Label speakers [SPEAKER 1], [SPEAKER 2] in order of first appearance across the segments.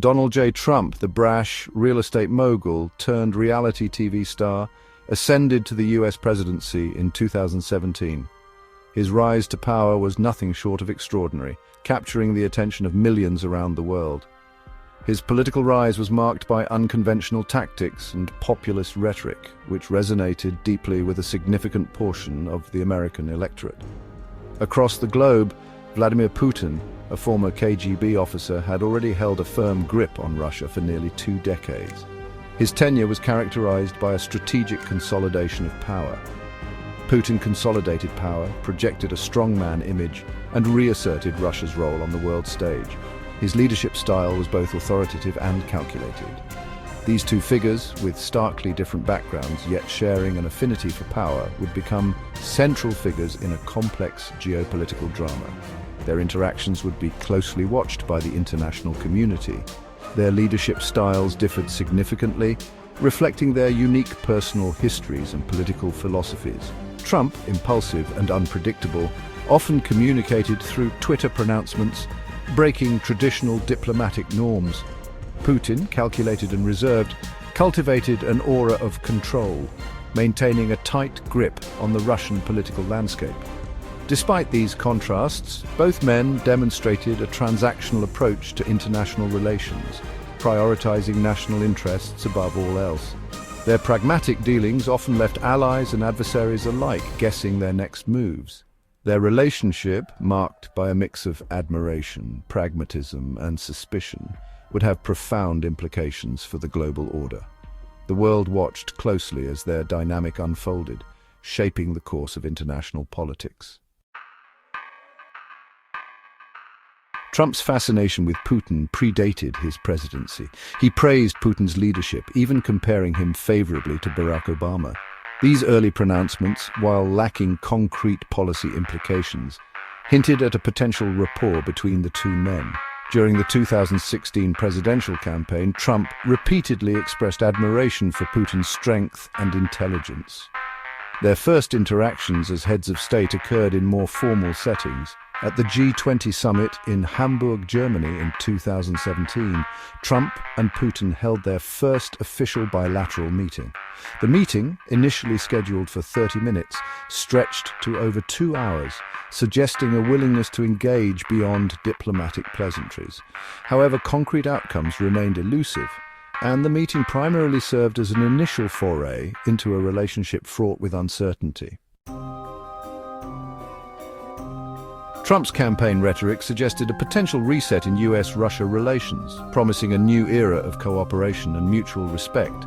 [SPEAKER 1] Donald J. Trump, the brash real estate mogul turned reality TV star, ascended to the US presidency in 2017. His rise to power was nothing short of extraordinary, capturing the attention of millions around the world. His political rise was marked by unconventional tactics and populist rhetoric, which resonated deeply with a significant portion of the American electorate. Across the globe, Vladimir Putin, a former KGB officer, had already held a firm grip on Russia for nearly 2 decades. His tenure was characterized by a strategic consolidation of power. Putin consolidated power, projected a strongman image, and reasserted Russia's role on the world stage. His leadership style was both authoritative and calculated. These two figures, with starkly different backgrounds yet sharing an affinity for power, would become central figures in a complex geopolitical drama. Their interactions would be closely watched by the international community. Their leadership styles differed significantly, reflecting their unique personal histories and political philosophies. Trump, impulsive and unpredictable, often communicated through Twitter pronouncements, breaking traditional diplomatic norms. Putin, calculated and reserved, cultivated an aura of control, maintaining a tight grip on the Russian political landscape. Despite these contrasts, both men demonstrated a transactional approach to international relations, prioritizing national interests above all else. Their pragmatic dealings often left allies and adversaries alike guessing their next moves. Their relationship, marked by a mix of admiration, pragmatism, and suspicion, would have profound implications for the global order. The world watched closely as their dynamic unfolded, shaping the course of international politics. Trump's fascination with Putin predated his presidency. He praised Putin's leadership, even comparing him favorably to Barack Obama. These early pronouncements, while lacking concrete policy implications, hinted at a potential rapport between the two men. During the 2016 presidential campaign, Trump repeatedly expressed admiration for Putin's strength and intelligence. Their first interactions as heads of state occurred in more formal settings. At the G20 summit in Hamburg, Germany in 2017, Trump and Putin held their first official bilateral meeting. The meeting, initially scheduled for 30 minutes, stretched to over 2 hours, suggesting a willingness to engage beyond diplomatic pleasantries. However, concrete outcomes remained elusive, and the meeting primarily served as an initial foray into a relationship fraught with uncertainty. Trump's campaign rhetoric suggested a potential reset in US-Russia relations, promising a new era of cooperation and mutual respect.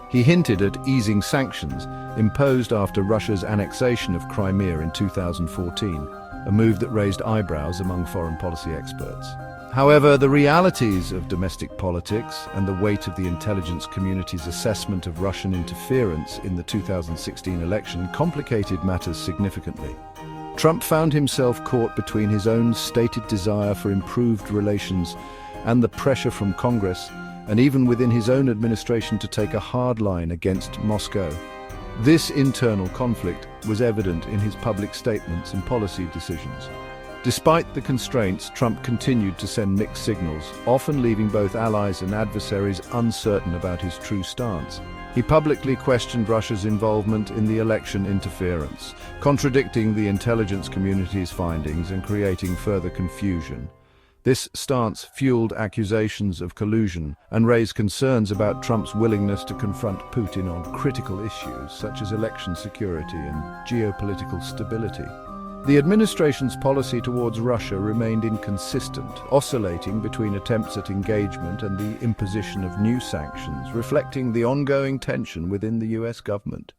[SPEAKER 1] He hinted at easing sanctions imposed after Russia's annexation of Crimea in 2014, a move that raised eyebrows among foreign policy experts. However, the realities of domestic politics and the weight of the intelligence community's assessment of Russian interference in the 2016 election complicated matters significantly. Trump found himself caught between his own stated desire for improved relations and the pressure from Congress, and even within his own administration, to take a hard line against Moscow. This internal conflict was evident in his public statements and policy decisions. Despite the constraints, Trump continued to send mixed signals, often leaving both allies and adversaries uncertain about his true stance. He publicly questioned Russia's involvement in the election interference, contradicting the intelligence community's findings and creating further confusion. This stance fueled accusations of collusion and raised concerns about Trump's willingness to confront Putin on critical issues such as election security and geopolitical stability. The administration's policy towards Russia remained inconsistent, oscillating between attempts at engagement and the imposition of new sanctions, reflecting the ongoing tension within the US government.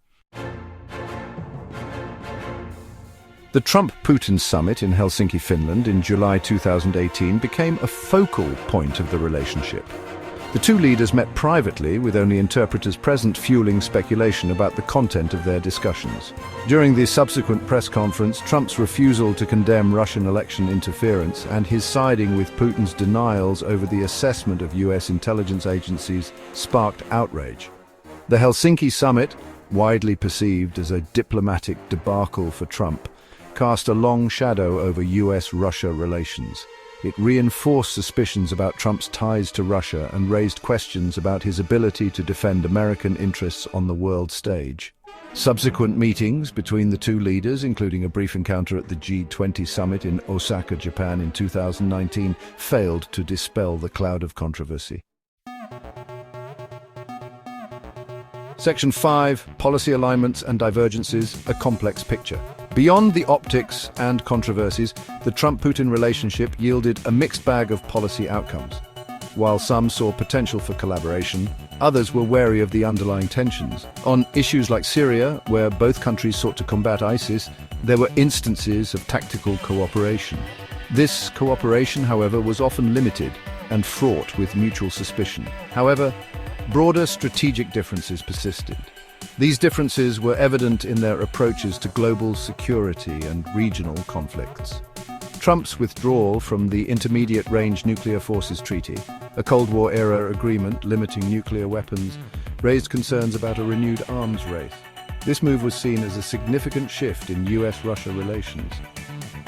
[SPEAKER 1] The Trump-Putin summit in Helsinki, Finland in July 2018 became a focal point of the relationship. The two leaders met privately, with only interpreters present, fueling speculation about the content of their discussions. During the subsequent press conference, Trump's refusal to condemn Russian election interference and his siding with Putin's denials over the assessment of US intelligence agencies sparked outrage. The Helsinki summit, widely perceived as a diplomatic debacle for Trump, cast a long shadow over US-Russia relations. It reinforced suspicions about Trump's ties to Russia and raised questions about his ability to defend American interests on the world stage. Subsequent meetings between the two leaders, including a brief encounter at the G20 summit in Osaka, Japan in 2019, failed to dispel the cloud of controversy. Section 5, Policy Alignments and Divergences, a complex picture. Beyond the optics and controversies, the Trump-Putin relationship yielded a mixed bag of policy outcomes. While some saw potential for collaboration, others were wary of the underlying tensions. On issues like Syria, where both countries sought to combat ISIS, there were instances of tactical cooperation. This cooperation, however, was often limited and fraught with mutual suspicion. However, broader strategic differences persisted. These differences were evident in their approaches to global security and regional conflicts. Trump's withdrawal from the Intermediate-Range Nuclear Forces Treaty, a Cold War-era agreement limiting nuclear weapons, raised concerns about a renewed arms race. This move was seen as a significant shift in US-Russia relations.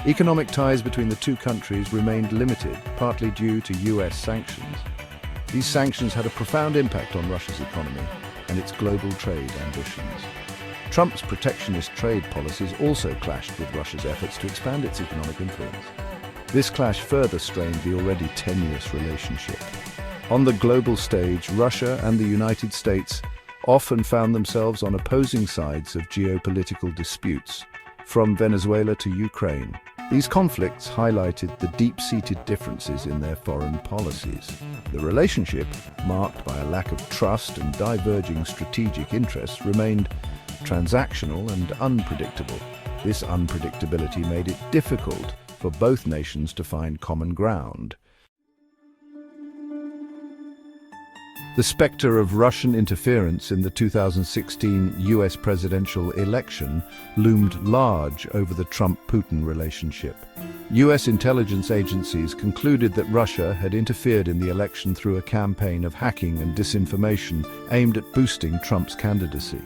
[SPEAKER 1] Economic ties between the two countries remained limited, partly due to US sanctions. These sanctions had a profound impact on Russia's economy and its global trade ambitions. Trump's protectionist trade policies also clashed with Russia's efforts to expand its economic influence. This clash further strained the already tenuous relationship. On the global stage, Russia and the United States often found themselves on opposing sides of geopolitical disputes, from Venezuela to Ukraine. These conflicts highlighted the deep-seated differences in their foreign policies. The relationship, marked by a lack of trust and diverging strategic interests, remained transactional and unpredictable. This unpredictability made it difficult for both nations to find common ground. The specter of Russian interference in the 2016 US presidential election loomed large over the Trump-Putin relationship. US intelligence agencies concluded that Russia had interfered in the election through a campaign of hacking and disinformation aimed at boosting Trump's candidacy.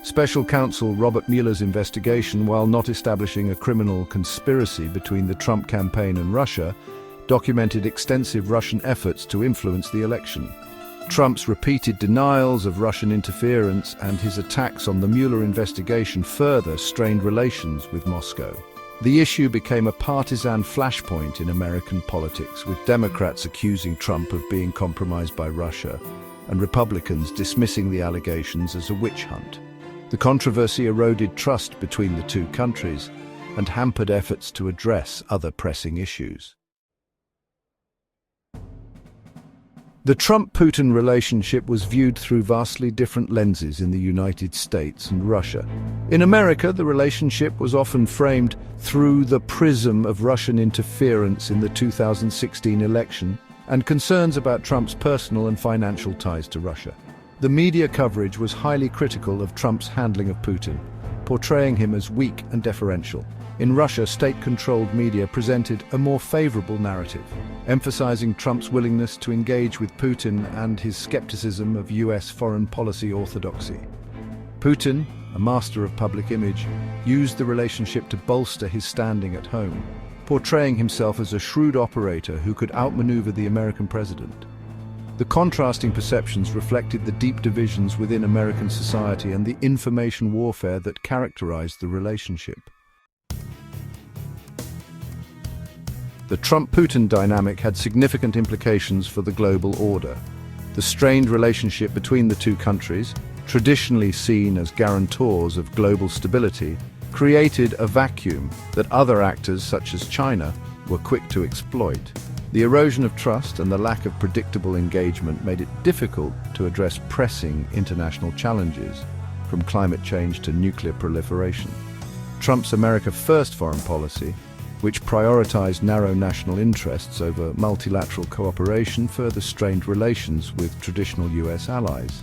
[SPEAKER 1] Special counsel Robert Mueller's investigation, while not establishing a criminal conspiracy between the Trump campaign and Russia, documented extensive Russian efforts to influence the election. Trump's repeated denials of Russian interference and his attacks on the Mueller investigation further strained relations with Moscow. The issue became a partisan flashpoint in American politics, with Democrats accusing Trump of being compromised by Russia and Republicans dismissing the allegations as a witch hunt. The controversy eroded trust between the two countries and hampered efforts to address other pressing issues. The Trump-Putin relationship was viewed through vastly different lenses in the United States and Russia. In America, the relationship was often framed through the prism of Russian interference in the 2016 election and concerns about Trump's personal and financial ties to Russia. The media coverage was highly critical of Trump's handling of Putin, portraying him as weak and deferential. In Russia, state-controlled media presented a more favorable narrative, emphasizing Trump's willingness to engage with Putin and his skepticism of US foreign policy orthodoxy. Putin, a master of public image, used the relationship to bolster his standing at home, portraying himself as a shrewd operator who could outmaneuver the American president. The contrasting perceptions reflected the deep divisions within American society and the information warfare that characterized the relationship. The Trump-Putin dynamic had significant implications for the global order. The strained relationship between the two countries, traditionally seen as guarantors of global stability, created a vacuum that other actors, such as China, were quick to exploit. The erosion of trust and the lack of predictable engagement made it difficult to address pressing international challenges, from climate change to nuclear proliferation. Trump's America First foreign policy, which prioritized narrow national interests over multilateral cooperation, further strained relations with traditional US allies.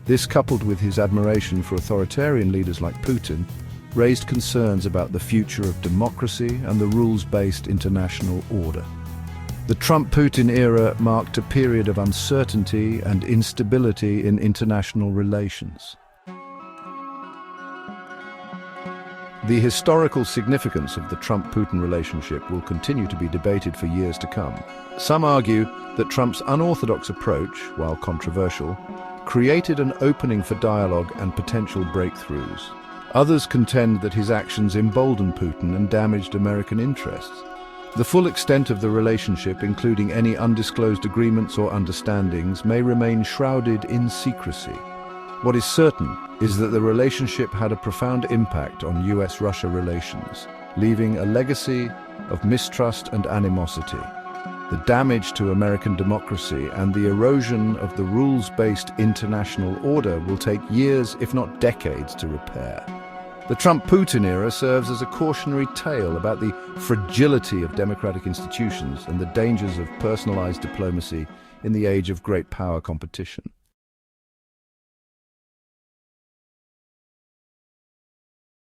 [SPEAKER 1] This, coupled with his admiration for authoritarian leaders like Putin, raised concerns about the future of democracy and the rules-based international order. The Trump-Putin era marked a period of uncertainty and instability in international relations. The historical significance of the Trump-Putin relationship will continue to be debated for years to come. Some argue that Trump's unorthodox approach, while controversial, created an opening for dialogue and potential breakthroughs. Others contend that his actions emboldened Putin and damaged American interests. The full extent of the relationship, including any undisclosed agreements or understandings, may remain shrouded in secrecy. What is certain is that the relationship had a profound impact on US-Russia relations, leaving a legacy of mistrust and animosity. The damage to American democracy and the erosion of the rules-based international order will take years, if not decades, to repair. The Trump-Putin era serves as a cautionary tale about the fragility of democratic institutions and the dangers of personalized diplomacy in the age of great power competition.